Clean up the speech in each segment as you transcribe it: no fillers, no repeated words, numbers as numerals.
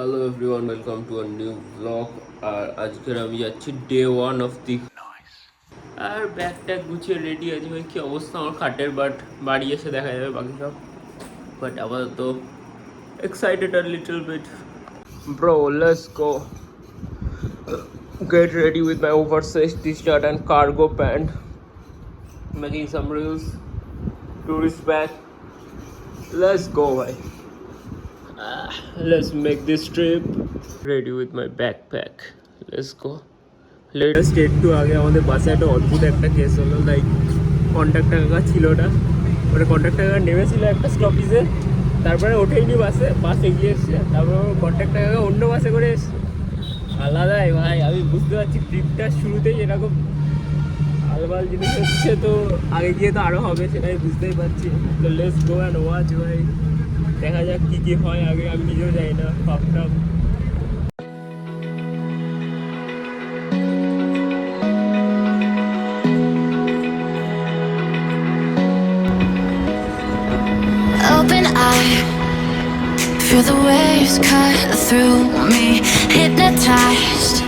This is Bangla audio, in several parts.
Hello everyone, welcome to a new blog. আর আজকের আমি যাচ্ছি ডে 1 অফ দি আর ব্যাগ ট্যাগ গুছিয়ে রেডি আছে। ভাই কী অবস্থা আমার খাটের, বাট বাড়ি এসে দেখা যাবে বাকি সব। বাট আপাতত এক্সাইটেড আর little bit. Bro, let's go get ready with my oversized t-shirt and cargo pant, making some reels, tourist bag. Let's go, bhai. Let's make this trip. Ready with my backpack. Let's go. Latest state to আগে আমাদের বাসে একটা অদ্ভুত একটা কেস হলো। লাইক কন্ট্রাক্টর কাকা ছিল ওটা, মানে কন্ট্রাক্টর কাকা নেমেছিল একটা স্টপেজে, তারপরে ওঠেইনি বাসে, বাস এগিয়ে এসছে, তারপর কন্ট্রাক্টর কাকা অন্য বাসে করে এসছে। আলাদাই ভাই, আমি বুঝতে পারছি ট্রিপটার শুরুতেই এরকম আলবাল জিনিস হচ্ছে, তো আগে গিয়ে তো আরও হবে সেটাই বুঝতেই পারছি। তো লেটস গো অ্যান্ড ওয়াচ ভাই, দেখা যাক কী কী হয়। আগে আমি নিজেও যাই না, ভাবতাম। Open eye, feel the waves cut through me, hypnotized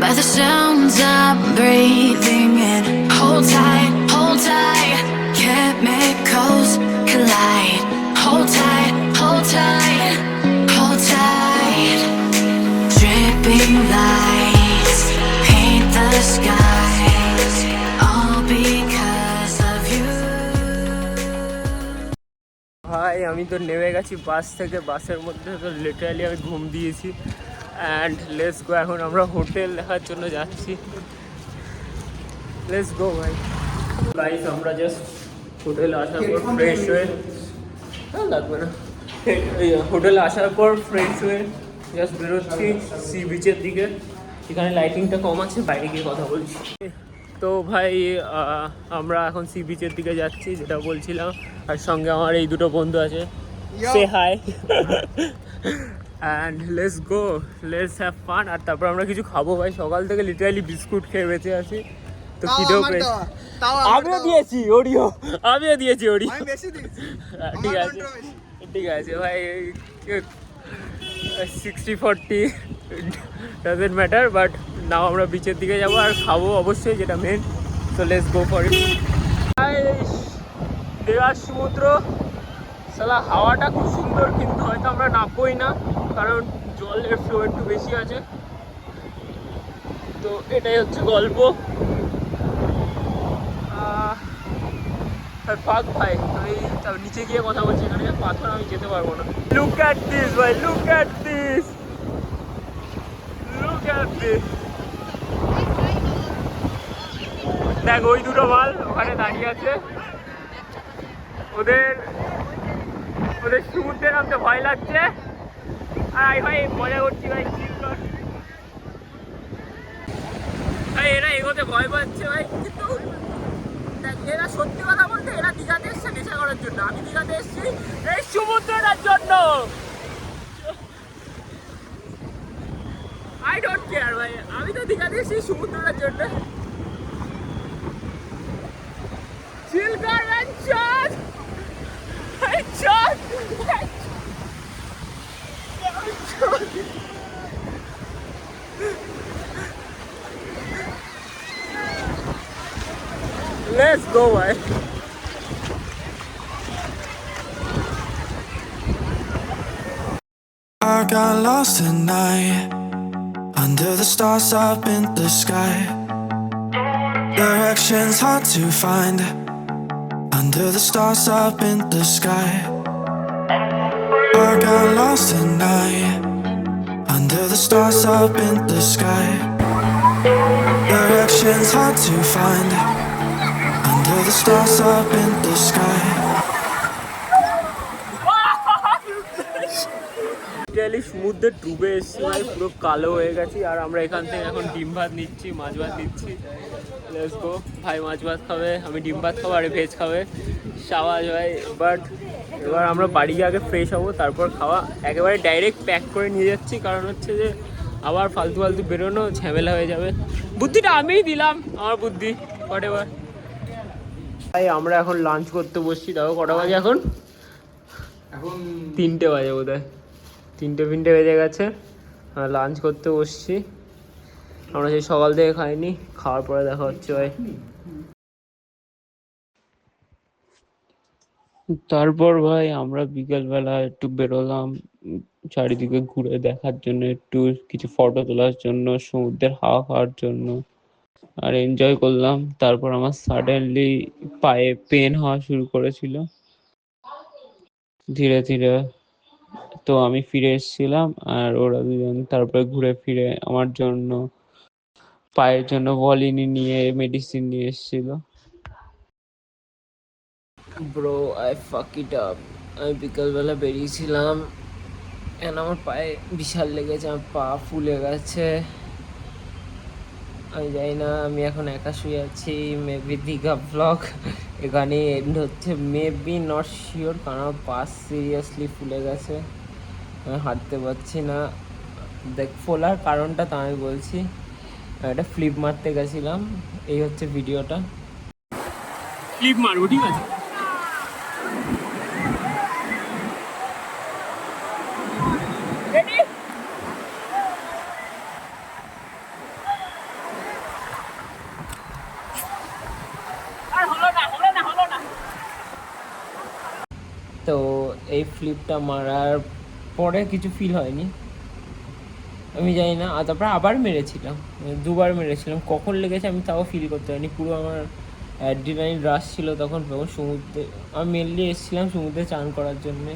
by the sounds I'm breathing in. Hold tight, chemicals collide. Hold tight, hold tight, hold tight. Dripping lights paint the skies, all because of you. ভাই আমি তো নেমে গেছি বাস থেকে, বাসের মধ্যে তো লিটারালি আমি ঘুম দিয়েছি। অ্যান্ড লেটস গো, এখন আমরা হোটেল দেখার জন্য যাচ্ছি। লেটস গো ভাই। গাইস আমরা জাস্ট হোটেলে আসার পর ফ্রেশ হয়ে, লাগবে না, হোটেলে আসার পর ফ্রেশ হয়ে জাস্ট বেরোচ্ছি সি বিচের দিকে। এখানে লাইটিংটা কম আছে, বাইরে গিয়ে কথা বলছি। তো ভাই আমরা এখন সি বিচের দিকে যাচ্ছি, যেটা বলছিলাম। আর সঙ্গে আমার এই দুটো বন্ধু আছে, সে hi and let's go, let's have fun. আর তারপর আমরা কিছু খাবো ভাই, সকাল থেকে লিটারালি বিস্কুট খেয়ে বেঁচে আছি, তো খিদেও পেয়েছি। আমিও দিয়েছি ওরিও, ঠিক আছে ঠিক আছে ভাই, 60-40 ডাজন্ট ম্যাটার। বাট নাও আমরা বিচের দিকে যাবো আর খাবো অবশ্যই, যেটা main. So let's go for it. দেওয়ার সমুদ্র, সালা হাওয়াটা খুব সুন্দর, কিন্তু হয়তো আমরা নামবোই না, কারণ জলের ফ্লো একটু বেশি আছে। তো এটাই হচ্ছে গল্প। আর ফাক ভাই, আমি নিচে গিয়ে কথা বলছি, এখানে পাথর, আমি যেতে পারবো না। লুক অ্যাট দিস ভাই, look at this, look at this. দেখ ওই দুটো মাল ওখানে দাঁড়িয়ে আছে, ওদের সমুদ্রে নামতে ভয় লাগছে। আর আমি ভাই মজা করছি ভাই, ভাই এরা এগোতে ভয় পাচ্ছে ভাই। কিন্তু দেখ, এরা সত্যি কথা বলতে, এরা দীঘাতে এসছে নেশা করার জন্য, আমি দীঘাতে এসছি এই সমুদ্রটার জন্য। আই ডোন্ট কেয়ার ভাই, আমি তো দীঘাতে এসছি সমুদ্রটার জন্য। চিল কর ভাই, চল চল। Let's go, bhai. I got lost tonight under the stars up in the sky. Directions hard to find under the stars up in the sky. I got lost tonight under the stars up in the sky. Directions hard to find under the stars up in the sky. সমুদ্রে ডুবে এসছি ভাই, পুরো কালো হয়ে গেছি। আর আমরা এখান থেকে এখন ডিম ভাত নিচ্ছি, মাছ ভাত নিচ্ছি। লেটস গো ভাই, মাছ ভাত খাবে, আমি ডিম ভাত খাবো, আর ভেজ খাবে সাবাস ভাই। বাট এবার আমরা বাড়ি গিয়ে আগে ফ্রেশ হবো, তারপর খাওয়া। একেবারে ডাইরেক্ট প্যাক করে নিয়ে যাচ্ছি, কারণ হচ্ছে যে আবার ফালতু বেরোনো ঝামেলা হয়ে যাবে। বুদ্ধিটা আমিই দিলাম, আমার বুদ্ধি, হোয়াট এভার। ভাই আমরা এখন লাঞ্চ করতে বসছি। দেখো কটা বাজে এখন, 3টে বাজে বোধ হয়। 3টে বেজে গেছে, লাঞ্চ করতে বসছি। আমরা সেই সকাল থেকে খাইনি, খাওয়ার পরে দেখা হচ্ছে ভাই। তারপর ভাই আমরা বিকেলবেলা একটু বেরোলাম চারিদিকে ঘুরে দেখার জন্য, একটু কিছু ফটো তোলার জন্য, সমুদ্রের হাওয়া খাওয়ার জন্য, আর এনজয় করলাম। তারপর আমার সাডেনলি পায়ে পেন হওয়া শুরু করেছিল ধীরে ধীরে, তো আমি ফিরে এসেছিলাম আর ওরা দুজন তারপরে ঘুরে ফিরে আমার জন্য পায়ের জন্য ভলিনি নিয়ে মেডিসিন নিয়ে এসেছিল। ব্রো আই ফাক ইট আপ। আমি বিকালবেলা বেরিয়েছিলাম এখন আমার পায়ে বিশাল লেগেছে, আমার পা ফুলে গেছে। আমি জানি না, আমি এখন একা শুয়ে আছি। মেবি দীঘা ব্লগ এখানে এন্ড হচ্ছে, মেবি নট শিওর, কারণ আমার পা সিরিয়াসলি ফুলে গেছে, আমি হাঁটতে পারছি না। দেখ ফোলার কারণটা তো আমি বলছি, একটা ফ্লিপ মারতে গেছিলাম। এই হচ্ছে ভিডিওটা, ফ্লিপ মারবো ঠিক আছে। তো এই ফ্লিপটা মারার পরে কিছু ফিল হয়নি, আমি জানি না। আর তারপরে আবার মেরেছিলাম, 2বার মেরেছিলাম। কখন লেগেছে আমি তাও ফিল করতে পারিনি। পুরো আমার অ্যাড্রিনালিন রাশ ছিল তখন সমুদ্রে। আমি মেনলি এসেছিলাম সমুদ্রে চান করার জন্যে,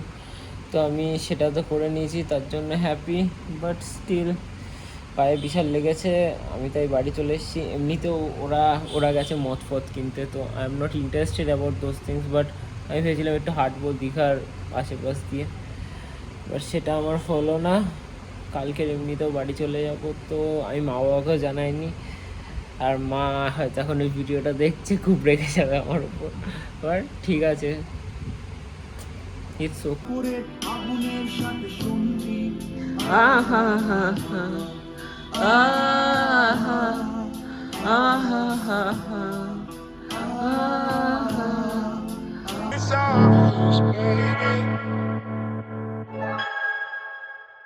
তো আমি সেটা তো করে নিয়েছি, তার জন্য হ্যাপি। বাট স্টিল পায়ে বিশাল লেগেছে, আমি তাই বাড়ি চলে এসেছি। এমনিতেও ওরা গেছে মদ ফদ কিনতে, তো I am not interested about those things. But আমি ভেবেছিলাম একটু হাঁটবো দীঘার আশেপাশ দিয়ে, বাট সেটা আমার হলো না। কালকের এমনিতেও বাড়ি চলে যাব, তো আমি মা বাবাকেও জানাইনি। আর মা হয়তো এখন ওই ভিডিওটা দেখছে, খুব রেগে যাবে আমার উপর। বাট ঠিক আছে, ইটস ওকে। আহা হা হা আহা আহা হা হা আহা।